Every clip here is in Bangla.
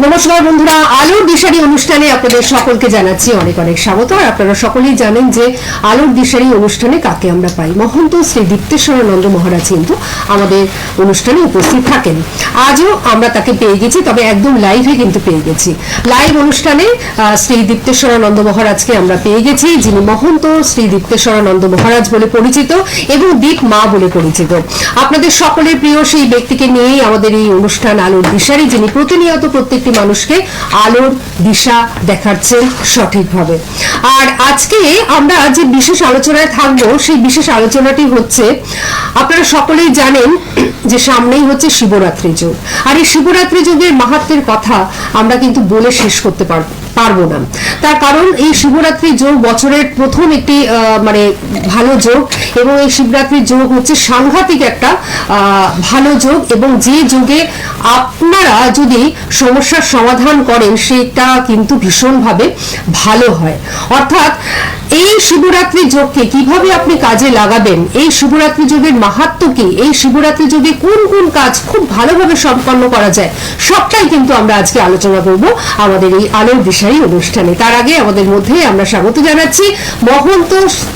নমস্কার বন্ধুরা, আলোর দিশারি অনুষ্ঠানে আপনাদের সকলকে জানাচ্ছি অনেক অনেক স্বাগত। আর আপনারা সকলেই জানেন যে আলোর দিশারি অনুষ্ঠানে কাকে আমরা পাই। মহন্ত শ্রী দীপ্তেশ্বরানন্দ মহারাজ কিন্তু আমাদের অনুষ্ঠানে উপস্থিত থাকেন। আজও আমরা তাকে পেয়ে গেছি, তবে একদম লাইভে কিন্তু পেয়ে গেছি। লাইভ অনুষ্ঠানে শ্রী দীপ্তেশ্বরানন্দ মহারাজকে আমরা পেয়ে গেছি, যিনি মহন্ত শ্রী দীপ্তেশ্বরানন্দ মহারাজ বলে পরিচিত এবং দীপ মা বলে পরিচিত। আপনাদের সকলের প্রিয় সেই ব্যক্তিকে নিয়েই আমাদের এই অনুষ্ঠান আলোর দিশারি, যিনি প্রতিনিয়ত প্রত্যেকটি মানুষকে আলোর দিশা দেখাচ্ছেন সঠিকভাবে। আর আজকে আমরা যে বিশেষ আলোচনায় থাকবো, সেই বিশেষ আলোচনাটি হচ্ছে, আপনারা সকলেই জানেন যে সামনেই হচ্ছে শিবরাত্রি যোগ। আর এই শিবরাত্রি যোগের মাহাত্ম্যের কথা আমরা কিন্তু বলে শেষ করতে পারবো না। তার কারণ এই শিবরাত্রি যোগ বছরের প্রথম একটি মানে ভালো যোগ, এবং এই শিবরাত্রি যোগ হচ্ছে সাংঘাতিক একটা ভালো যোগ, এবং যে যোগে আপনারা যদি সমস্যার সমাধান করেন সেটা কিন্তু ভীষণভাবে ভালো হয়। অর্থাৎ এই শিবরাত্রি যোগকে কিভাবে আপনি কাজে লাগাবেন, এই শিবরাত্রি যোগের মাহাত্ম্য কি, এই শিবরাত্রি যোগে কোন কোন কাজ খুব ভালোভাবে সম্পন্ন করা যায়, সবটাই কিন্তু আমরা আজকে আলোচনা করব আমাদের এই আলোর দিশারি অনুষ্ঠানে। তার আগে আমাদের মধ্যে আমরা স্বাগত জানাচ্ছি মহন্ত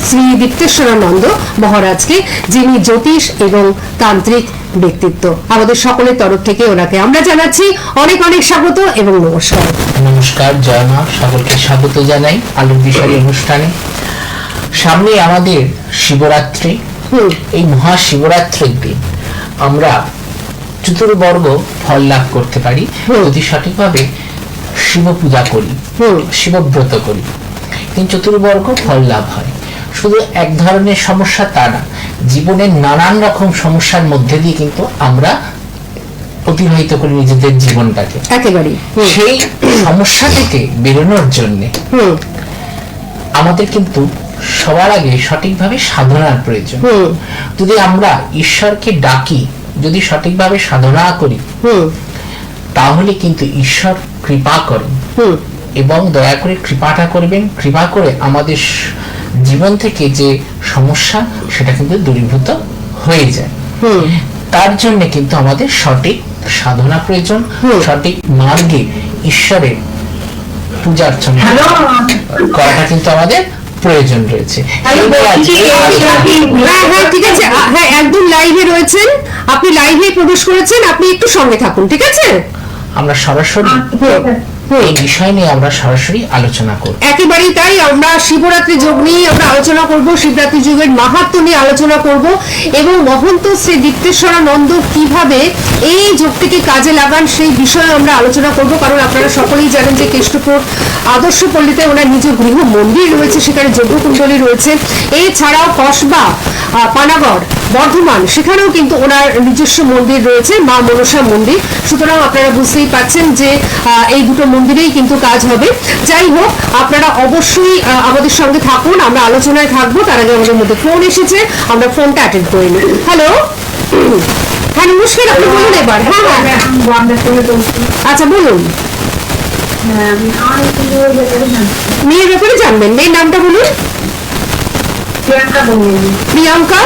শ্রী দীপ্তেশ্বরানন্দ মহারাজকে, যিনি জ্যোতিষ এবং তান্ত্রিক ব্যক্তিত্ব। আমাদের সকলের তরফ থেকে ওনাকে আমরা জানাচ্ছি অনেক অনেক স্বাগত এবং নমস্কার। নমস্কার, জয় মা, সকলকে স্বাগত জানাই আলোর দিশারি অনুষ্ঠানে। সামনে আমাদের শিবরাত্রি। এই মহাশিবরাত্রির দিন আমরা চতুর্বর্গ ফল লাভ করতে পারি যদি সঠিকভাবে শিব পূজা করি, শিবব্রত করি। কিন্তু চতুর্বর্গ ফল লাভ হয়। শুধু এক ধরনের সমস্যা তা না, জীবনের নানান রকম সমস্যার মধ্যে দিয়ে কিন্তু আমরা অতিবাহিত করি নিজেদের জীবনটাকে। একেবারে সেই সমস্যা থেকে বেরোনোর জন্য আমাদের কিন্তু সবার আগে সঠিকভাবে সাধনার প্রয়োজন। যদি আমরা ঈশ্বরকে ডাকি, যদি সঠিকভাবে সাধনা করি, তাহলে কিন্তু ঈশ্বর কৃপা করেন এবং দয়া করে কৃপাটা করবেন। কৃপা করে আমাদের জীবন থেকে যে সমস্যা সেটা কিন্তু দূরীভূত হয়ে যায়। তার জন্য কিন্তু আমাদের সঠিক সাধনা প্রয়োজন, সঠিক মার্গে ঈশ্বরের পূজা অর্চনা করাটা কিন্তু আমাদের প্রয়োজন রয়েছে। ঠিক আছে, হ্যাঁ একদম লাইভে রয়েছেন, আপনি লাইভে প্রবেশ করেছেন, আপনি একটু সঙ্গে থাকুন, ঠিক আছে? আমরা সরাসরি এই বিষয় নিয়ে আমরা সরাসরি আলোচনা করব। একেবারেই তাই, আমরা শিবরাত্রি যোগ নিয়ে আমরা আলোচনা করব, শিবরাত্রি যোগের মাহাত্ম্য নিয়ে আলোচনা করব, এবং মহন্ত শ্রী দীপ্তেশ্বরানন্দ কিভাবে এই যোগটিকে কাজে লাগান সেই বিষয়ে আমরা আলোচনা করব। কারণ আপনারা সকলেই জানেন যে কেষ্টপুর আদর্শ পল্লীতে ওনার নিজ গৃহ মন্দির রয়েছে, সেখানে যজ্ঞকুণ্ডলী রয়েছে। এছাড়াও কসবা, পানাগড়, বর্ধমান, সেখানেও কিন্তু ওনার নিজস্ব মন্দির রয়েছে, মা মনসা মন্দির। সুতরাং আপনারা বুঝতেই পাচ্ছেন যে এই দুটো মন্দিরেই কিন্তু কাজ হবে। যাই হোক, আপনারা অবশ্যই আমাদের সঙ্গে থাকুন, আমরা আলোচনায় থাকবো। তার আগে আমাদের মধ্যে ফোন এসেছে, আমরা ফোনটা অ্যাটেন্ড করে নিই। হ্যালো, হ্যাঁ নমস্কার, আপনি বলুন এবার। হ্যাঁ হ্যাঁ, আচ্ছা বলুন, মেয়ের ব্যাপারে জানবেন। মেয়ের নামটা বলুন। প্রিয়াঙ্কা।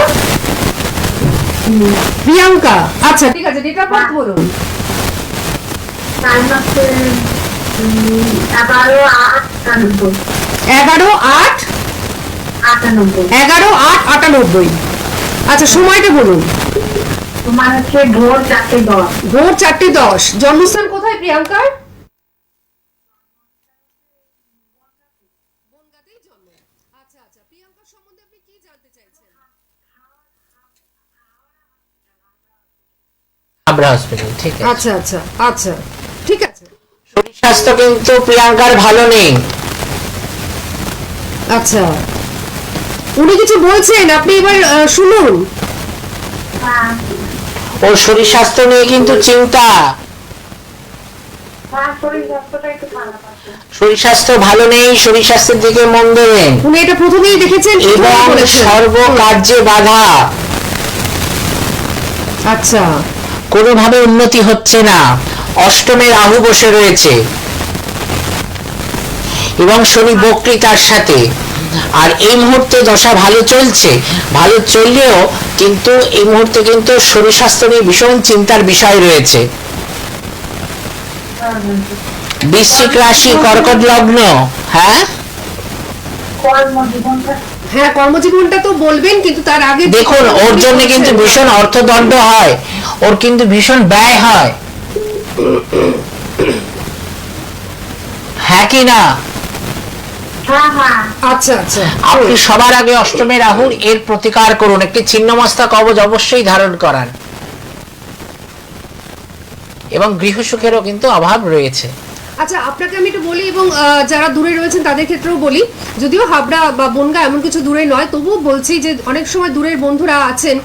প্রিয়াঙ্কা, আচ্ছা ঠিক আছে, ডেট অফ বার্থ বলুন। 11/8/98। আচ্ছা, সময়টা বলুন। ভোর 4:10। ভোর 4:10। জন্মস্থান কোথায় প্রিয়াঙ্কার? আচ্ছা আচ্ছা, প্রিয়াঙ্কার সম্বন্ধে আপনি কি জানতে চাইছেন? আমরা হসপিটাল, ঠিক আছে। আচ্ছা আচ্ছা আচ্ছা, ঠিক আছে। শরীর স্বাস্থ্য কিন্তু প্রিয়াঙ্কার ভালো নেই। আচ্ছা, উনি কিছু বলছেন, আপনি এবার শুনুন। ওর শরীর স্বাস্থ্য নিয়ে কিন্তু চিন্তা। শরীর স্বাস্থ্য ভালো নেই, শরীর স্বাস্থ্যের দিকে মন দেবেন। উনি এটা প্রথমেই দেখেছেন এবং সর্বকার্যে বাধা। আচ্ছা, কোনোভাবে উন্নতি হচ্ছে না। অষ্টমে রাহু বসে রয়েছে এবং শনি বক্রীতার সাথে। আর এই মুহূর্তে দশা ভালো চলছে, ভালো চললেও কিন্তু এই মুহূর্তে কিন্তু শরীর স্বাস্থ্য নিয়ে ভীষণ চিন্তার বিষয় রয়েছে। বৃশ্চিক রাশি, কর্কট লগ্ন। হ্যাঁ, কর্মজীবনটা হ্যাঁ কর্মজীবনটা তো বলবেন, কিন্তু তার আগে দেখুন ওর জন্য কিন্তু ভীষণ অর্থদণ্ড হয়, ওর কিন্তু ভীষণ ব্যয় হয়। হ্যাঁ কি না? হ্যাঁ হ্যাঁ আচ্ছা আচ্ছা আপনি সবার আগে অষ্টমে রাহুর এর প্রতিকার করুন, একটি ছিন্নমস্তা কবচ অবশ্যই ধারণ করান, এবং গৃহসুখেরও কিন্তু অভাব রয়েছে। আচ্ছা আপনাকে আমি একটু বলি, এবং যারা দূরে রয়েছেন তাদের ক্ষেত্রেও বলি, যদিও হাবড়া বা বনগাঁ এমন কিছু দূরে নয়, তবুও বলছি যে অনেক সময় দূরের বন্ধুরা আছেন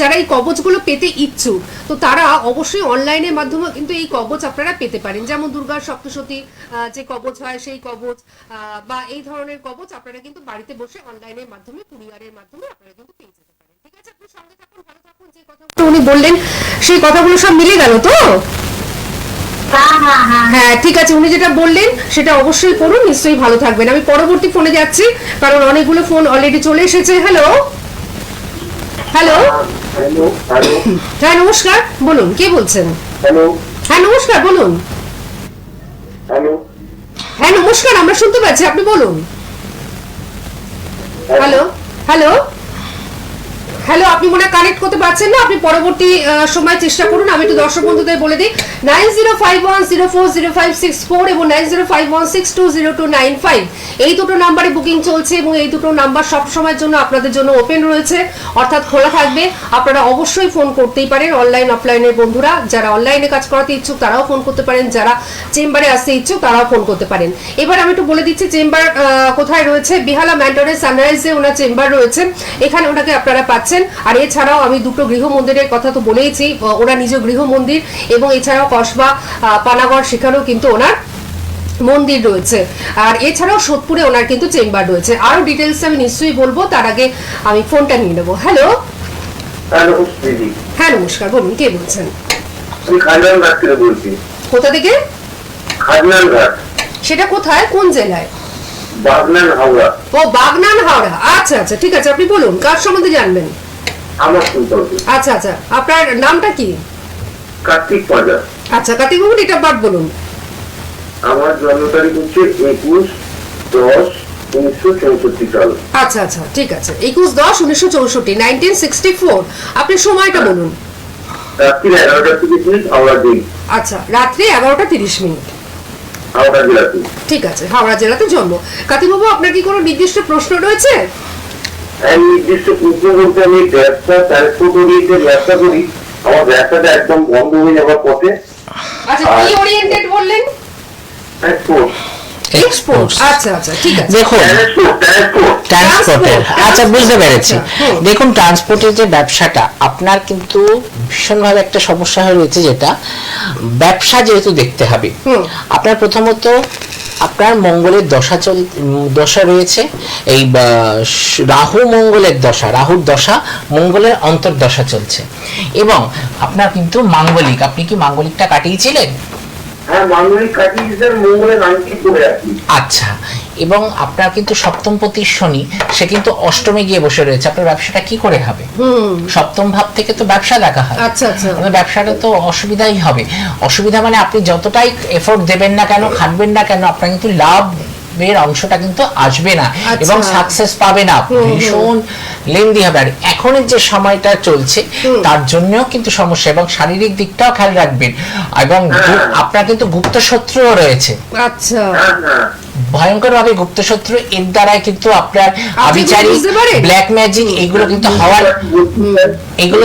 যারা এই কবচগুলো পেতে ইচ্ছুক, তো তারা অবশ্যই অনলাইনের মাধ্যমে কিন্তু এই কবচ আপনারা পেতে পারেন। যেমন দুর্গার সপ্তশতী যে কবচ হয় সেই কবচ, বা এই ধরনের কবচ আপনারা কিন্তু বাড়িতে বসে অনলাইনের মাধ্যমে, কুরিয়ারের মাধ্যমে আপনারা কিন্তু পেয়ে যেতে পারেন। ঠিক আছে, আপনি সঙ্গে থাকুন, ভালো থাকুন। যে কথাগুলো উনি বললেন সেই কথাগুলো সব মিলে গেল তো? হ্যাঁ হ্যাঁ হ্যাঁ হ্যাঁ ঠিক আছে, উনি যেটা বললেন সেটা অবশ্যই করুন, নিশ্চয়ই ভালো থাকবেন। আমি পরবর্তী ফোনে যাচ্ছি, কারণ অনেকগুলো ফোন অলরেডি চলে এসেছে। হ্যালো হ্যালো, হ্যালো হ্যালো হ্যাঁ নমস্কার, বলুন কে বলছেন? হ্যালো হ্যাঁ নমস্কার, বলুন। হ্যালো হ্যাঁ নমস্কার, আমরা শুনতে পাচ্ছি, আপনি বলুন। হ্যালো হ্যালো হ্যালো, আপনি মনে কানেক্ট করতে পারছেন না, আপনি পরবর্তী সময় চেষ্টা করুন। আমি একটু দর্শক বন্ধুদের বলে দিই, 9051040564 এবং 9051620295 এই দুটো নাম্বারে বুকিং চলছে, এবং এই দুটো নাম্বার সব সময়ের জন্য আপনাদের জন্য ওপেন রয়েছে, অর্থাৎ খোলা থাকবে। আপনারা অবশ্যই ফোন করতেই পারেন, অনলাইন অফলাইনের বন্ধুরা যারা অনলাইনে কাজ করাতে ইচ্ছুক তারাও ফোন করতে পারেন, যারা চেম্বারে আসতে ইচ্ছুক তারাও ফোন করতে পারেন। এবার আমি একটু বলে দিচ্ছি চেম্বার কোথায় রয়েছে। বেহালা ম্যান্ডনের সানরাইজে ওনার চেম্বার রয়েছে, এখানে ওনাকে আপনারা পাচ্ছেন। আর এছাড়াও আমি দুটো গৃহ মন্দিরের কথা তো বলেইছি, ওরা নিজ গৃহ মন্দির, এবং এছাড়াও কসবা পানাগড় সেখানেও কিন্তু ওনার মন্দির রয়েছে। আর এছাড়াও সোদপুরে ওনার কিন্তু চেম্বার রয়েছে। আরো ডিটেলস আমি নিশ্চয়ই বলবো, তার আগে আমি ফোনটা নিয়ে নেবো। হ্যালো হ্যালো দিদি, হ্যাঁ নমস্কার, বলুন কে বলছেন? আমি খাজনান ঘাট থেকে বলছি। কোথা থেকে? খাজনান ঘাট, সেটা কোথায়, কোন জেলায়? বাগনান হাওড়া। ও বাগনান হাওড়া, আচ্ছা আচ্ছা ঠিক আছে, আপনি বলুন কার সম্বন্ধে জানবেন? আমার সম্পর্কে আচ্ছা আচ্ছা, আপনার নামটা কি? কার্তিক পাজা। আচ্ছা কার্তিক বাবু, ডেট অফ বার্থ বলুন। আমার জন্ম তারিখ হচ্ছে 21/10/1964 সাল। আচ্ছা আচ্ছা ঠিক আছে, 21/10/1964, 1964। আপনি সময়টা বলুন। রাত্রি 11:30 হাওড়া দিন, আচ্ছা রাত্রি 11:30। হাওড়া জেলাতে। ঠিক আছে, হাওড়া জেলাতে জন্ম। কার্তিক বাবু, আপনার কি কোনো নির্দিষ্ট প্রশ্ন রয়েছে? আমি নির্দিষ্ট প্রশ্ন বলতে, আমি ব্যবসা ট্রান্সপোর্ট ওরিয়েন্টেড ব্যবসা করি, আমার ব্যবসাটা একদম বন্ধ হয়ে যাওয়ার পথে। আচ্ছা কি ওরিয়েন্টেড বললেন? Transport, export. আচ্ছা আচ্ছা ঠিক আছে। দেখুন ট্রান্সপোর্টের, আচ্ছা বুঝতে পেরেছি। দেখুন ট্রান্সপোর্টের যে ব্যবসাটা আপনার কিন্তু ভীষণভাবে একটা সমস্যা হয়ে রয়েছে, যেটা ব্যবসা যেহেতু দেখতে হবে আপনার প্রথমত আপনার মঙ্গলের দশা রয়েছে, এই রাহু মঙ্গলের দশা, রাহুর দশা মঙ্গলের অন্তর্দশা চলছে, এবং আপনার কিন্তু মাঙ্গলিক, আপনি কি মাঙ্গলিকটা কাটিয়েছিলেন? হ্যাঁ মাঙ্গলিক কাটিয়ে মঙ্গলের আংটি পরে আছি। আচ্ছা, এবং আপনার কিন্তু সপ্তমপতির শনি, সে কিন্তু অষ্টমে গিয়ে বসে রয়েছে, আপনার ব্যবসাটা কি করে হবে? সপ্তম ভাব থেকে তো ব্যবসা দেখা হয়। আচ্ছা আচ্ছা, আপনার ব্যবসাটা তো অসুবিধাই হবে। অসুবিধা মানে আপনি যতটাই এফোর্ট দেবেন না কেন, খাটবেন না কেন, আপনার কিন্তু লাভের অংশটা কিন্তু আসবে না, এবং সাকসেস পাবে না, ভীষণ লেন্দি হবে। আর এখনের যে সময়টা চলছে তার জন্যও কিন্তু সমস্যা, এবং শারীরিক দিকটাও খেয়াল রাখবেন, এবং আপনার কিন্তু গুপ্ত শত্রুও রয়েছে। আচ্ছা ভয়ঙ্কর ভাবে গুপ্ত শত্রু, এর দ্বারাই কিন্তু আপনার আবিচারি, ব্ল্যাক ম্যাজিক এগুলো কিন্তু হওয়ার, এগুলো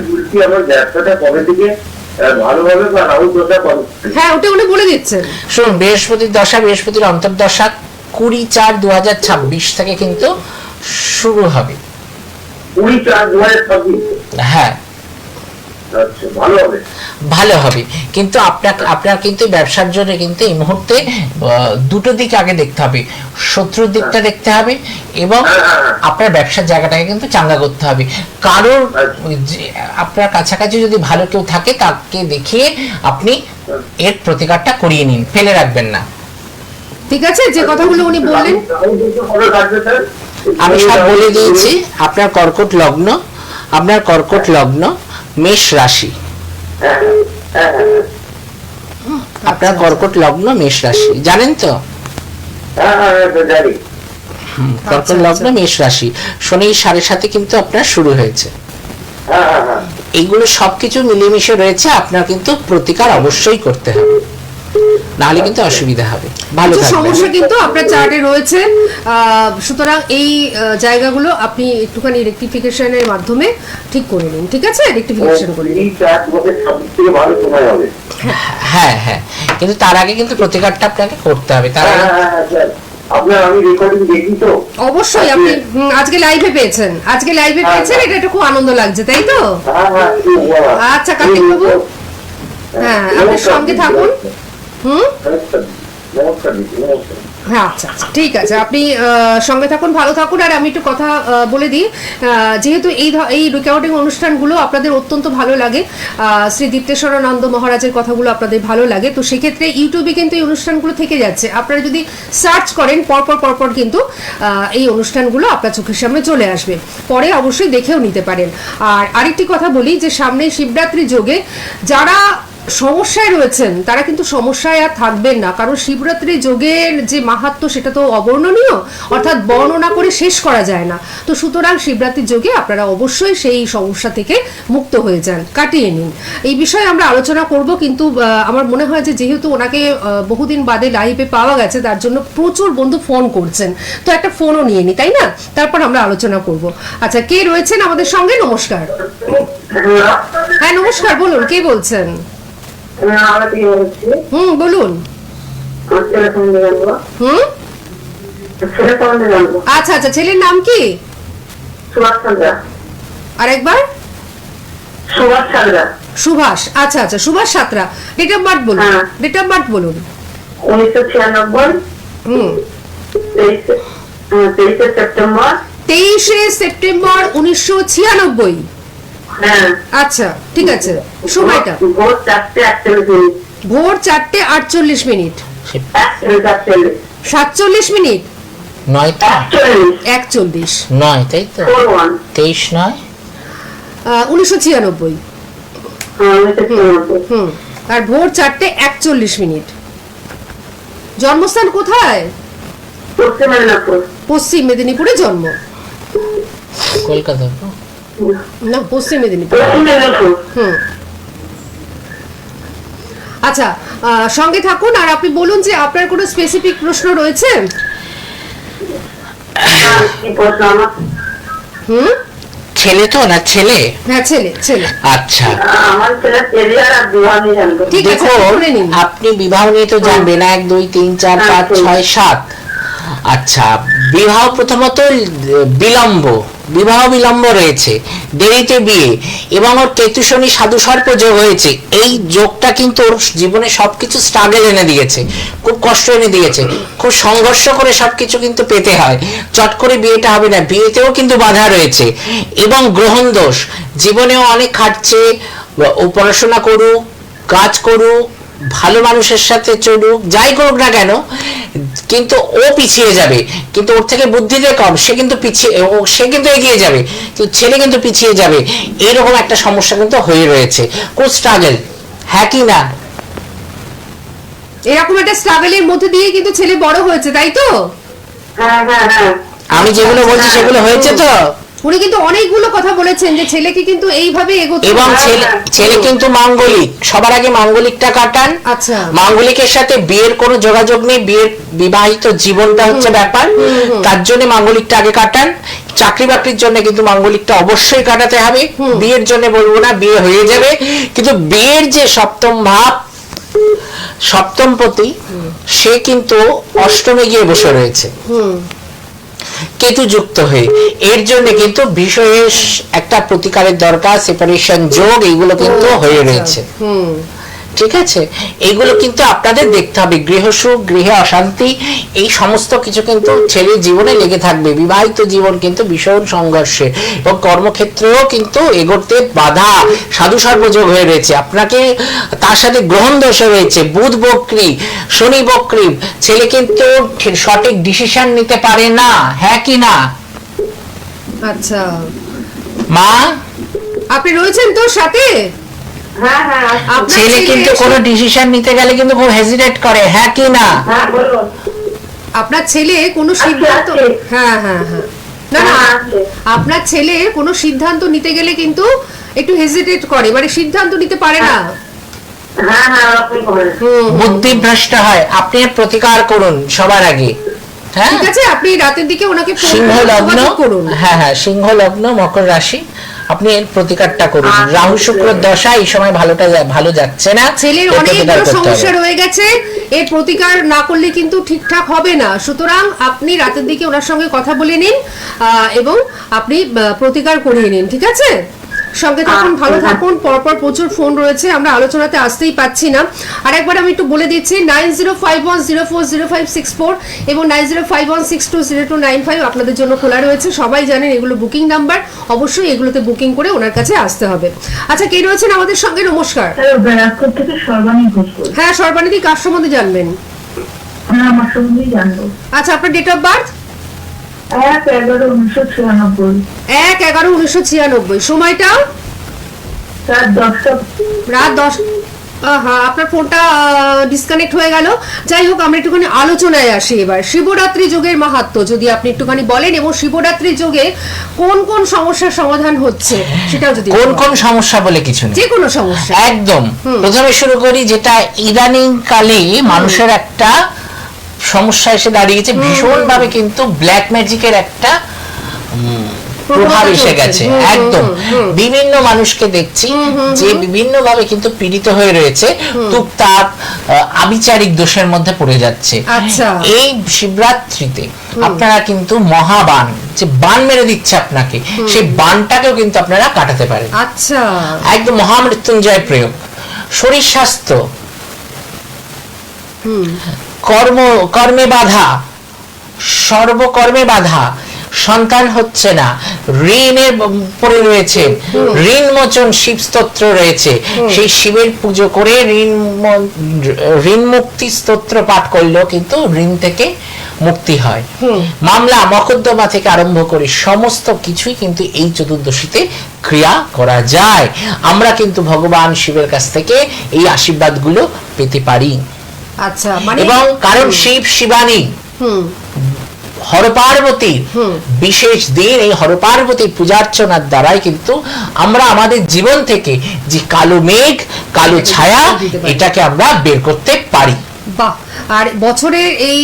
বলছি আমার ব্যবসাটা কবে থেকে ভালোভাবে বা রাহুল দশা কবে? হ্যাঁ ওটা উনি বলে দিচ্ছেন। শুনুন, বৃহস্পতির দশা, বৃহস্পতির অন্তর্দশা 20/4/2026 থেকে কিন্তু শুরু হবে। 20/4/2026? হ্যাঁ আচ্ছা, ভালো হবে। ভালো হবে, কিন্তু আপনার কিন্তু ব্যবসার জন্য কিন্তু এই মুহূর্তে দুটো দিক আগে দেখতে হবে, শত্রুর দিকটা দেখতে হবে, এবং আপনার ব্যবসার জায়গাটাকে কিন্তু চাঙ্গা করতে হবে। কারোর আপনার কাছাকাছি যদি ভালো কেউ থাকে তাকে দেখিয়ে আপনি এর প্রতিকারটা করিয়ে নিন, ফেলে রাখবেন না। ঠিক আছে, যে কথাগুলো উনি বললেন আমি সব বলে দিয়েছি। আপনার কর্কট লগ্ন, মেষ রাশি। আপনার কর্কট লগ্ন মেষ রাশি, জানেন তো? হ্যাঁ হ্যাঁ হ্যাঁ, জানি। কর্কট লগ্ন মেষ রাশি, শনি 7.5 কিন্তু আপনার শুরু হয়েছে। হ্যাঁ হ্যাঁ হ্যাঁ। এইগুলো সবকিছু মিলেমিশে রয়েছে, আপনার কিন্তু প্রতিকার অবশ্যই করতে হবে, নাহলে কিন্তু অসুবিধা হবে। ভালো কিছু থাকবেন। সমস্যা কিন্তু আপনার চার্টে রয়েছে, সুতরাং এই জায়গাগুলো আপনি একটুখানি রেকটিফিকেশনের মাধ্যমে ঠিক করে নিন, ঠিক আছে? রেকটিফিকেশন করে নিন। এই 4 বছর সবথেকে ভালো সময় হবে। হ্যাঁ হ্যাঁ, কিন্তু তার আগে কিন্তু প্রতিকারটা আপনাকে করতে হবে। তার হ্যাঁ আগে হ্যাঁ হ্যাঁ স্যার, আপনার আমি রেকর্ডিং দেখি তো। অবশ্যই আপনি আজকে লাইভে পেয়েছেন, আজকে লাইভে পেয়েছেন, এটা একটা খুব আনন্দ লাগছে, তাই তো? হ্যাঁ হ্যাঁ, একটু বলা। আচ্ছা কার্তিক বাবু, হ্যাঁ আপনি সঙ্গে থাকুন। নমস্কার নমস্কার দিদি, নমস্কার। হ্যাঁ আচ্ছা আচ্ছা, ঠিক আছে, আপনি সঙ্গে থাকুন, ভালো থাকুন। আর আমি একটু কথা বলে দিই, যেহেতু এই রেকর্ডিং অনুষ্ঠানগুলো আপনাদের অত্যন্ত ভালো লাগে, শ্রী দীপ্তেশ্বরানন্দ মহারাজের কথাগুলো আপনাদের ভালো লাগে, তো সেক্ষেত্রে ইউটিউবে কিন্তু এই অনুষ্ঠানগুলো থেকে যাচ্ছে। আপনারা যদি সার্চ করেন পরপর কিন্তু এই অনুষ্ঠানগুলো আপনার চোখের সামনে চলে আসবে, পরে অবশ্যই দেখেও নিতে পারেন। আর আরেকটি কথা বলি যে সামনে শিবরাত্রি যোগে যারা সমস্যায় রয়েছেন তারা কিন্তু সমস্যায় আর থাকবেন না, কারণ শিবরাত্রি যোগের যে মাহাত্ম্য সেটা তো অবর্ণনীয়, অর্থাৎ বর্ণনা করে শেষ করা যায় না। তো সুতরাং শিবরাত্রির যোগে আপনারা অবশ্যই সেই সমস্যা থেকে মুক্ত হয়ে যান, কাটিয়ে নিন। এই বিষয়ে আমরা আলোচনা করব, কিন্তু আমার মনে হয় যে যেহেতু ওনাকে বহুদিন বাদে লাইভে পাওয়া গেছে, তার জন্য প্রচুর বন্ধু ফোন করছেন, তো একটা ফোনও নিয়ে নি, তাই না? তারপর আমরা আলোচনা করব। আচ্ছা, কে রয়েছেন আমাদের সঙ্গে? নমস্কার। হ্যাঁ নমস্কার, বলুন কে বলছেন? বলুন। আচ্ছা আচ্ছা, ছেলের নাম কি? আরেকবার? সুভাষ। আচ্ছা আচ্ছা, Subhash Santra. Date of birth বলুন। ডেট অফ বার্থ বলুন। 23শে সেপ্টেম্বর 1996। আচ্ছা ঠিক আছে, সময়টা? ভোর 4:48 মিনিট। 47 মিনিট? 41 9, তাই তো? 23/9 1996। আর ভোর 4:41 মিনিট। জন্মস্থান কোথায়? পশ্চিম মেদিনীপুরে জন্ম। কলকাতা না, পশ্চিম মেদিনীপুর। আচ্ছা, সঙ্গে থাকুন। আর আপনি বলুন যে আপনার কোনো স্পেসিফিক প্রশ্ন রয়েছে? ছেলে তো না? ছেলে? হ্যাঁ ছেলে। আচ্ছা, ঠিক আছে, শুনে নিন। আপনি বিবাহ নিয়ে তো জানবেন, 1 2 3 4 5 6 7। আচ্ছা, বিবাহ প্রথমত বিলম্ব রয়েছে, দেরিতে বিয়ে, এবং ওর কেতু শনি সাধু সর্প যোগ হয়েছে। এই যোগটা কিন্তু ওর জীবনে সবকিছু স্ট্রাগল এনে দিয়েছে, খুব কষ্ট এনে দিয়েছে, খুব সংঘর্ষ করে সবকিছু কিন্তু পেতে হয়। চট করে বিয়েটা হবে না, বিয়েতেও কিন্তু বাধা রয়েছে। এবং গ্রহণ দোষ, জীবনেও অনেক খাটছে, ও পড়াশোনা করুক, কাজ করুক, ভালো মানুষের সাথে চলুক, যাই করুক না কেন, কিন্তু ও পিছিয়ে যাবে। কিন্তু ওর থেকে বুদ্ধিতে কম, সে কিন্তু এগিয়ে যাবে, কিন্তু ছেলে কিন্তু পিছিয়ে যাবে। এরকম একটা সমস্যা কিন্তু হয়ে রয়েছে, খুব স্ট্রাগল। হ্যাঁ কি না? এরকম একটা স্ট্রাগলের মধ্যে দিয়ে কিন্তু ছেলে বড় হয়েছে, তাই তো? আমি যেগুলো বলছি সেগুলো হয়েছে তো? উনি কিন্তু অনেকগুলো কথা বলেছেন যে ছেলেকে কিন্তু এইভাবে এগোতে, এবং ছেলে কিন্তু মাঙ্গলিক, সবার আগে মাঙ্গলিকটা কাটান। আচ্ছা, মাঙ্গলিকের সাথে বিয়ের কোনো যোগাযোগ নেই, বিবাহিত জীবনটা হচ্ছে ব্যাপার, তার জন্য মাঙ্গলিকটা আগে কাটান। চাকরি বাকরির জন্য কিন্তু মাঙ্গলিকটা অবশ্যই কাটাতে হবে, বিয়ের জন্য বলবো না, বিয়ে হয়ে যাবে। কিন্তু বিয়ের যে সপ্তম ভাব, সপ্তমপতি, সে কিন্তু অষ্টমে গিয়ে বসে রয়েছে কেতু যুক্ত হয়ে। এর জন্য কিন্তু বিশেষ একটা প্রতিকারের দরকার, সেপারেশন যোগ, এইগুলো কিন্তু হয়ে রয়েছে। ঠিক আছে, এইগুলো কিন্তু আপনাদের দেখতে হবে। গৃহসুখ, গৃহে অশান্তি, এই সমস্ত কিছু কিন্তু ছেলের জীবনে লেগে থাকবে। বিবাহিত জীবন কিন্তু ভীষণ সংঘর্ষে, এবং কর্মক্ষেত্রেও কিন্তু এগোতে বাধা, সাধু সর্বযোগ হয়ে রয়েছে আপনাকে। তার সাথে গ্রহণ দোষ রয়েছে, বুধ বক্রী, শনি বক্রী, ছেলে কিন্তু সঠিক ডিসিশন নিতে পারে না। হ্যাঁ কি না? আচ্ছা, মা আপনি রয়েছেন তোর সাথে? হ্যাঁ হ্যাঁ আসছে। আপনার ছেলে কিন্তু এসে- কোনো ডিসিশন নিতে গেলে কিন্তু খুব হেজিটেট করে, হ্যাঁ কি না? হ্যাঁ বলুন। আপনার ছেলে কোনো সিদ্ধান্ত আছে। হ্যাঁ হ্যাঁ হ্যাঁ না না হ্যাঁ, আছে। আপনার ছেলে কোনো সিদ্ধান্ত নিতে গেলে কিন্তু একটু হেজিটেট করে, মানে সিদ্ধান্ত নিতে পারে না। হ্যাঁ হ্যাঁ ওরকমই করে। বুদ্ধিভ্রষ্ট হয়। আপনি এর প্রতিকার করুন সবার আগে। হ্যাঁ, ঠিক আছে, আপনি রাতের দিকে ওনাকে ফোন সিংহ করে লগ্ন, যোগাযোগ করুন। হ্যাঁ হ্যাঁ, সিংহ লগ্ন, মকর রাশি, আপনি এর প্রতিকারটা করুন। আচ্ছা। রাহু শুক্র দশা এই সময় ভালো যাচ্ছে না, ছেলের এর প্রতিকার অনেকগুলো করতে সমস্যা হবে। রয়ে গেছে, এর প্রতিকার না করলে কিন্তু ঠিকঠাক হবে না। সুতরাং আপনি রাতের দিকে ওনার সঙ্গে কথা বলে নিন এবং আপনি প্রতিকার করিয়ে নিন, ঠিক আছে? সঙ্গে থাকুন, ভালো থাকুন। পরপর প্রচুর ফোন রয়েছে, আমরা আলোচনাতে আসতেই পাচ্ছি না। আর একবার আমি একটু বলে দিচ্ছি, 9051040564 এবং 9051620295 আপনাদের জন্য খোলা রয়েছে। সবাই জানেন এগুলো বুকিং নাম্বার, অবশ্যই এগুলোতে বুকিং করে ওনার কাছে আসতে হবে। আচ্ছা, কে রয়েছেন আমাদের সঙ্গে? নমস্কার। হ্যালো, ব্যারাকপুর থেকে সর্বাণী ঘোষ বলছি। হ্যাঁ, সর্বানিধি, কার সম্বন্ধে জানবেন? হ্যাঁ আমার সম্বন্ধেই জানবো। আচ্ছা, আপনার ডেট অফ বার্থ? 1/11/1996। 1/11/1996। সময়টা? রাত 10টা। রাত 10। হ্যাঁ, আপনার ফোনটা ডিসকানেক্ট হয়ে গেল। যাই হোক, আমরা একটুখানি আলোচনায় আসি এবার। শিবরাত্রি যোগের মাহাত্ম্য যদি আপনি একটুখানি বলেন, এবং শিবরাত্রি যোগে কোন কোন সমস্যার সমাধান হচ্ছে সেটাও যদি কোন বলেন। কোন সমস্যা বলে কিছু নেই, যে কোনো সমস্যা। একদম। প্রথমে শুরু করি যেটা ইদানিং কালে মানুষের একটা সমস্যা এসে দাঁড়িয়েছে, ভীষণ ভাবে কিন্তু ব্ল্যাক ম্যাজিকের একটা প্রভাব এসে গেছে। একদম বিভিন্ন মানুষকে দেখছি যে বিভিন্ন ভাবে কিন্তু পীড়িত হয়ে রয়েছে, টুকটাক আবিচারিক দোষের মধ্যে পড়ে যাচ্ছে। আচ্ছা। এই শিবরাত্রিতে আপনারা কিন্তু মহাবান, যে বান মেরে দিচ্ছে আপনাকে, সেই বানটাকেও কিন্তু আপনারা কাটাতে পারেন। আচ্ছা, একদম মহামৃত্যুঞ্জয় প্রয়োগ। শরীর স্বাস্থ্য, কর্মে বাধা, সর্বকর্মে বাধা, সন্তান হচ্ছে না, ঋণের পড়ে রয়েছে, ঋণ মোচন শিব স্তোত্র রয়েছে, সেই শিবের পুজো করে ঋণ মুক্তি স্তোত্র পাঠ করলেও কিন্তু ঋণ থেকে মুক্তি হয়। মামলা মকদ্দমা থেকে আরম্ভ করে সমস্ত কিছুই কিন্তু এই চতুর্দশীতে ক্রিয়া করা যায়। আমরা কিন্তু ভগবান শিবের কাছ থেকে এই আশীর্বাদগুলো পেতে পারি। আচ্ছা, মানে এবং কারণ শিব শিবানী হরপার্বতী বিশেষ দিন, এই হরপার্বতীর পূজার্চনার দ্বারাই কিন্তু আমরা আমাদের জীবন থেকে যে কালো মেঘ, কালো ছায়া, এটাকে আমরা বের করতে পারি। বাহ। আর বছরের এই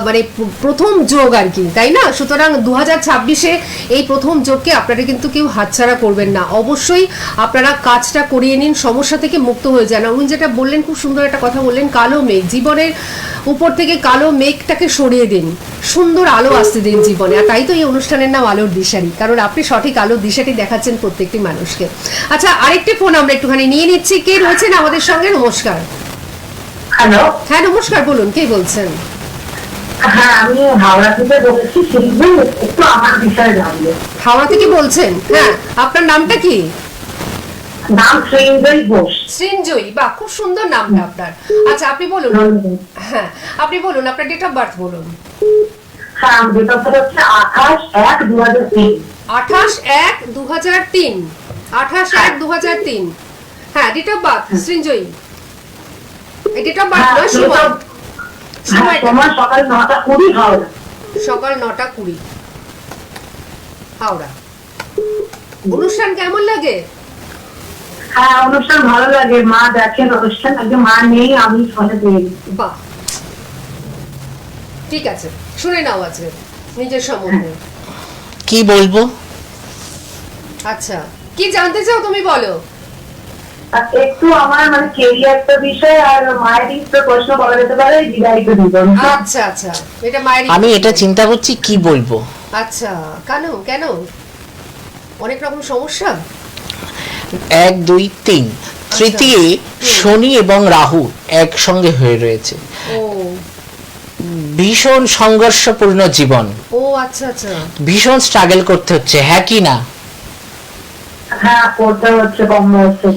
মানে প্রথম যোগ আর কি, তাই না? সুতরাং 2026-এ এই প্রথম যোগকে আপনারা কিন্তু কেউ হাতছাড়া করবেন না। অবশ্যই আপনারা কাজটা করিয়ে নিন, সমস্যা থেকে মুক্ত হয়ে যান। উনি যেটা বললেন, খুব সুন্দর একটা কথা বললেন, কালো মেঘ, জীবনের উপর থেকে কালো মেঘটাকে সরিয়ে দিন, সুন্দর আলো আসতে দিন জীবনে। আর তাই তো এই অনুষ্ঠানের নাম আলোর দিশারি, কারণ আপনি সঠিক আলোর দিশাটি দেখাচ্ছেন প্রত্যেকটি মানুষকে। আচ্ছা, আরেকটি ফোন আমরা একটুখানি নিয়ে নিচ্ছি। কে রয়েছেন আমাদের সঙ্গে? নমস্কার। হ্যালো। হ্যাঁ নমস্কার, বলুন, কে বলছেন? হ্যাঁ আমি হাওড়া থেকে বলছি। শিখবেন একটু আমার বিষয়ে জানবো। হাওড়া থেকে বলছেন? হ্যাঁ, আপনার নামটা কি? নাম সৃঞ্জয় ঘোষ। সৃঞ্জয়ী, বাহ, খুব সুন্দর নামটা আপনার। আচ্ছা, আপনি বলুন। হ্যাঁ, আপনি বলুন, আপনার ডেট অফ বার্থ বলুন। হ্যাঁ ডেট অফ বার্থ হচ্ছে 28/1/2003। 28/1/2003। 28/1/2003। হ্যাঁ, ডেট অফ বার্থ সৃঞ্জয়ী। এই ডেট অফ বার্থ নয়, সময়। সময় সকাল 9:20 হাওড়া। সকাল 9:20 হাওড়া। অনুষ্ঠান কেমন লাগে? হ্যাঁ অনুষ্ঠান ভালো লাগে, মা দেখেন অনুষ্ঠান, আগে মা নেই, আমি ফোনে পেয়ে। বাহ, ঠিক আছে, শুনে নাও আজকে নিজের সম্বন্ধে। কি বলবো? আচ্ছা, কি জানতে চাও তুমি বলো। একটু আমার মানে কেরিয়ারটা বিষয় আর মায়ের একটা প্রশ্ন করা যেতে পারে, বিদায়িত জীবন। আচ্ছা আচ্ছা, এটা মায়ের। আমি এটা চিন্তা করছি কি বলবো। আচ্ছা, কেন কেন? অনেক রকম সমস্যা। 1 2 3 তৃতীয় শনি এবং রাহু একসঙ্গে হয়ে রয়েছে। ও ভীষণ সংঘর্ষপূর্ণ জীবন, ও আচ্ছা আচ্ছা। ভীষণ স্ট্রাগল করতে হচ্ছে, হ্যাঁ কি না? হ্যাঁ করতে হচ্ছে, কম হচ্ছে।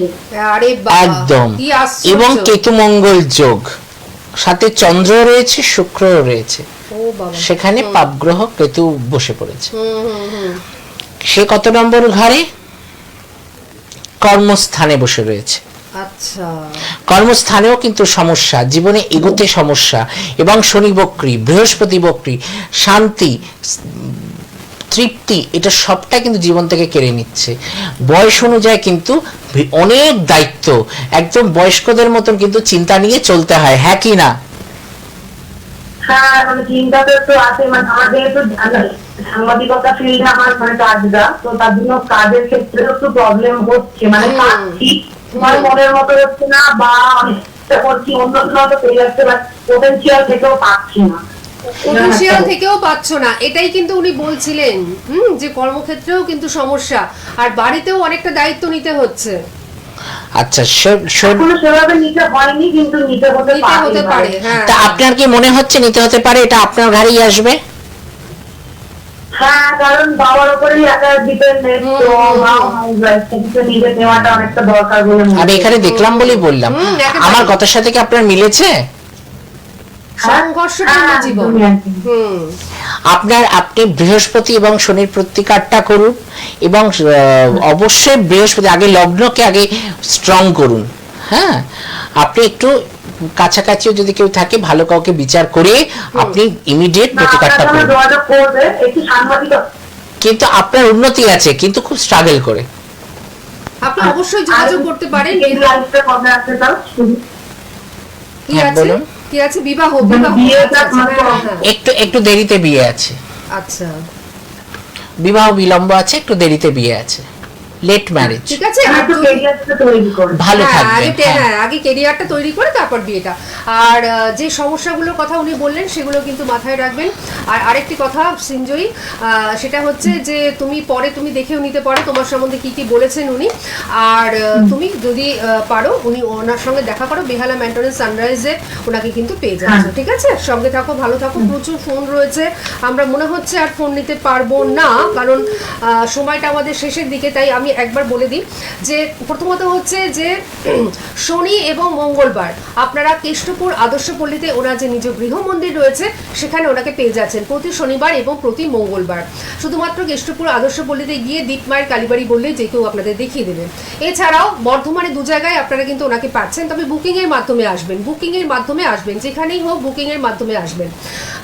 আরে বাবা, একদম। কি আশ্চর্য। এবং কেতু মঙ্গল যোগ, সাথে চন্দ্র রয়েছে, শুক্র রয়েছে, ও বাবা, সেখানে পাপগ্রহ কেতু বসে পড়েছে। হুম। সে কত নম্বর ঘরে? কর্মস্থানে বসে রয়েছে। আচ্ছা, কর্মস্থানেও কিন্তু সমস্যা, জীবনে এগোতে সমস্যা, এবং শনি বক্রী, বৃহস্পতি বক্রী, শান্তি, তৃপ্তি, এটা সবটা কিন্তু জীবন থেকে কেড়ে নিচ্ছে। বয়স অনুযায়ী কিন্তু অনেক দায়িত্ব, একদম বয়স্কদের মতন কিন্তু চিন্তা নিয়ে চলতে হয়, হ্যাঁ কি না? হ্যাঁ, মানে চিন্তা তো একটু আছে, মানে আমার যেহেতু সাংবাদিকতা ফিল্ডে আমার মানে কাজটা, তো তার জন্য কাজের ক্ষেত্রে একটু প্রবলেম হচ্ছে, মানে পাচ্ছি আমার মনের মতো হচ্ছে না, বা অনেকটা করছি অন্য তো পেয়ে যাচ্ছে, বা পোটেনশিয়াল থেকেও পাচ্ছি না। পোটেনশিয়াল থেকেও পাচ্ছ না, এটাই কিন্তু উনি বলছিলেন যে কর্মক্ষেত্রেও কিন্তু সমস্যা, আর বাড়িতেও অনেকটা দায়িত্ব নিতে হচ্ছে। আচ্ছা, এখনো সেভাবে নিতে হয়নি, কিন্তু নিতে হতে পারে। হ্যাঁ, তা আপনার কি মনে হচ্ছে নিতে হতে পারে, এটা আপনার ঘাড়েই আসবে? হ্যাঁ, কারণ বাবার উপরেই একা ডিপেন্ডেন্ট, তো মা নিজে নেওয়াটা অনেকটা দরকার বলে মনে আমি হয়। এখানে দেখলাম বলেই বললাম। একেবারে। আমার কথার সাথে কি আপনার মিলেছে? সংঘর্ষপূর্ণ জীবন। আপনি বৃহস্পতি এবং শনির প্রতিকারটা করুন, এবং অবশ্যই বৃহস্পতি আগে লগ্নকে আগে স্ট্রং করুন। হ্যাঁ, আপনি একটু কাছাকাছিও যদি কেউ থাকে ভালো কাউকে বিচার করে আপনি ইমিডিয়েট প্রতিকারটা করুন। যোগাযোগ করবে, একটু সাংবাদিক, কিন্তু আপনার উন্নতি আছে, কিন্তু খুব স্ট্রাগল করে। আপনি অবশ্যই যোগাযোগ করতে পারেন। লাইফটা কবে আসছে তাও কি হ্যাঁ, আছে, বলুন। কি আছে? বিবাহ, বিবাহ। বিয়েটা আচ্ছা, আচ্ছা, হ্যাঁ, হ্যাঁ। একটু দেরিতে বিয়ে আছে, আচ্ছা, বিবাহ বিলম্ব আছে, একটু দেরিতে বিয়ে আছে, লেট ম্যারেজ। ঠিক আছে। আর একটু যদি- ক্যারিয়ারটা তৈরি করবে। ভালো হ্যাঁ, থাকবেন। আগে ক্যারিয়ারটা তৈরি করে তারপর বিয়েটা। আর যে সমস্যাগুলোর কথা উনি বললেন সেগুলো কিন্তু মাথায় রাখবেন। আর আরেকটি কথা সিঞ্জয়ী, সেটা হচ্ছে যে তুমি দেখেও নিতে পারো তোমার সম্বন্ধে কি কি বলেছেন উনি। আর তুমি যদি পারো ওনার সঙ্গে দেখা করো, বেহালা মেন্টরেন্স সানরাইজে ওনাকে কিন্তু পেয়ে যাচ্ছ। ঠিক আছে, সঙ্গে থাকো, ভালো থাকো। প্রচুর ফোন রয়েছে, আমরা মনে হচ্ছে আর ফোন নিতে পারবো না, কারণ সময়টা আমাদের শেষের দিকে। তাই আমি একবার বলে দিই যে প্রথমত হচ্ছে যে শনি এবং মঙ্গলবার আপনারা কেষ্টপুর আদর্শপল্লীতে ওনার যে নিজ গৃহ মন্দির রয়েছে সেখানে ওনাকে পেয়ে যাচ্ছেন প্রতি শনিবার এবং প্রতি মঙ্গলবার। শুধুমাত্র কেষ্টপুর আদর্শপল্লীতে গিয়ে দীপমায়ের কালীবাড়ি বললেই যে কেউ আপনাদের দেখিয়ে দেবে। এছাড়াও বর্ধমানে 2 জায়গায় আপনারা কিন্তু ওনাকে পাচ্ছেন, তবে বুকিং এর মাধ্যমে আসবেন, যেখানেই হোক বুকিং এর মাধ্যমে আসবেন।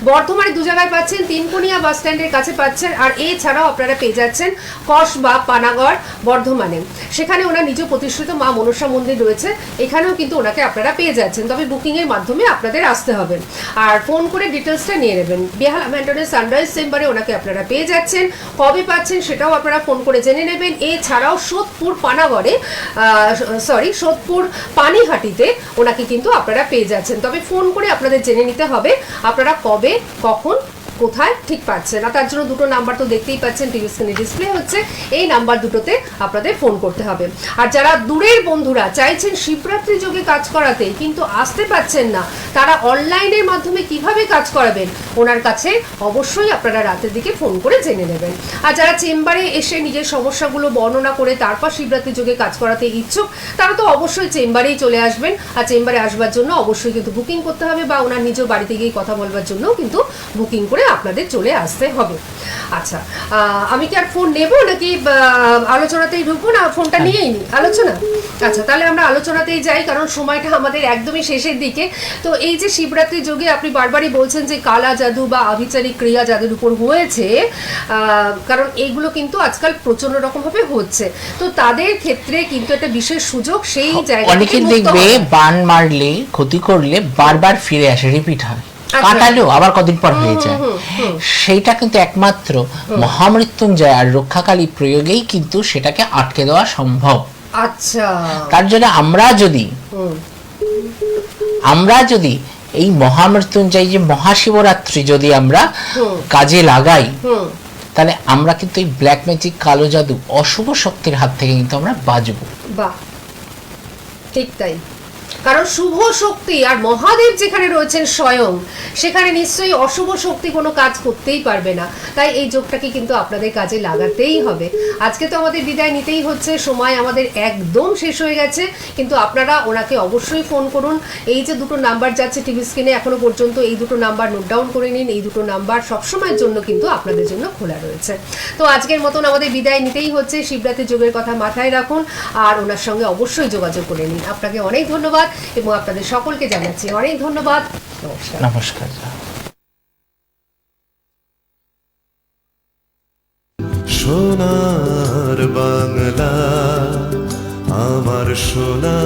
বর্ধমানে 2 জায়গায় পাচ্ছেন, তিনকোনিয়া বাস স্ট্যান্ডের কাছে পাচ্ছেন, আর এছাড়াও আপনারা পেয়ে যাচ্ছেন কসবা পানাগড় বর্ধমানে, সেখানে ওনার নিজ প্রতিষ্ঠিত মা মনসা মন্দির রয়েছে, এখানেও কিন্তু ওনাকে আপনারা পেয়ে যাচ্ছেন। তবে বুকিং এর মাধ্যমে আপনাদের আসতে হবে, আর ফোন করে ডিটেলসটা নিয়ে নেবেন। বেহালা মেন্টরেন্স সানরাইজ চেম্বারে ওনাকে আপনারা পেয়ে যাচ্ছেন, কবে পাচ্ছেন সেটাও আপনারা ফোন করে জেনে নেবেন। এছাড়াও সোদপুর পানিহাটিতে ওনাকে কিন্তু আপনারা পেয়ে যাচ্ছেন। তবে ফোন করে আপনাদের জেনে নিতে হবে আপনারা কবে, কখন, কোথায় ঠিক পাচ্ছেন না। তার জন্য 2টো নাম্বার তো দেখতেই পাচ্ছেন, টিভি স্ক্রিনে ডিসপ্লে হচ্ছে, এই নাম্বার দুটোতে আপনাদের ফোন করতে হবে। আর যারা দূরের বন্ধুরা চাইছেন শিবরাত্রি যোগে কাজ করাতে কিন্তু আসতে পাচ্ছেন না, তারা অনলাইনের মাধ্যমে কিভাবে কাজ করাবেন ওনার কাছে অবশ্যই আপনারা রাতের দিকে ফোন করে জেনে নেবেন। আর যারা চেম্বারে এসে নিজের সমস্যাগুলো বর্ণনা করে তারপর শিবরাত্রি যোগে কাজ করাতে ইচ্ছুক, তারা তো অবশ্যই চেম্বারেই চলে আসবেন। আর চেম্বারে আসবার জন্য অবশ্যই কিন্তু বুকিং করতে হবে, বা ওনার নিজ বাড়িতে গিয়ে কথা বলবার জন্য কিন্তু বুকিং করে আপনাদের চলে আসতে হবে। আচ্ছা, আমি কি আর ফোন নেব নাকি আলোচনাতেই ঢুকবো, না ফোনটা নিয়েই নি আলোচনা? আচ্ছা, তাহলে আমরা আলোচনাতেই যাই, কারণ সময়টা আমাদের একদমই শেষের দিকে। তো এই যে শিবরাত্রি যোগে আপনি বারবারই বলছেন যে কালা জাদু বা আভিচারিক ক্রিয়া যাদের উপর হয়েছে, কারণ এইগুলো কিন্তু আজকাল প্রচন্ড রকম ভাবে হচ্ছে, তো তাদের ক্ষেত্রে কিন্তু একটা বিশেষ সুযোগ, সেই জায়গা অনেকে দেখবে বান মারলে, ক্ষতি করলে বারবার ফিরে আসে, রিপিট হয়, কাটালেও আবার কদিন পর হয়ে যায়। সেইটা কিন্তু একমাত্র মহামৃত্যুঞ্জয় আর রক্ষাকালী প্রয়োগেই কিন্তু সেটাকে আটকে দেওয়া সম্ভব। আচ্ছা, তার জন্য আমরা যদি এই মহামৃত্যুঞ্জয় যে মহাশিবরাত্রি যদি আমরা কাজে লাগাই, তাহলে আমরা কিন্তু এই ব্ল্যাক ম্যাজিক, কালো জাদু, অশুভ শক্তির হাত থেকে কিন্তু আমরা বাঁচবো। বাহ, ঠিক তাই। কারণ শুভ শক্তি আর মহাদেব যেখানে রয়েছেন স্বয়ং, সেখানে নিশ্চয়ই অশুভ শক্তি কোনো কাজ করতেই পারবে না। তাই এই যোগটাকে কিন্তু আপনাদের কাজে লাগাতেই হবে। আজকে তো আমাদের বিদায় নিতেই হচ্ছে, সময় আমাদের একদম শেষ হয়ে গেছে, কিন্তু আপনারা ওনাকে অবশ্যই ফোন করুন। এই যে দুটো নাম্বার যাচ্ছে টিভি স্ক্রিনে এখনো পর্যন্ত, এই দুটো নাম্বার নোট ডাউন করে নিন। এই দুটো নাম্বার সবসময়ের জন্য কিন্তু আপনাদের জন্য খোলা রয়েছে। তো আজকের মতন আমাদের বিদায় নিতেই হচ্ছে। শিবরাত্রি যোগের কথা মাথায় রাখুন আর ওনার সঙ্গে অবশ্যই যোগাযোগ করে নিন। আপনাকে অনেক ধন্যবাদ এবং আপনাদের সকলকে জানাচ্ছি অনেক ধন্যবাদ। নমস্কার। নমস্কার। সোনার বাংলা, আমার সোনা।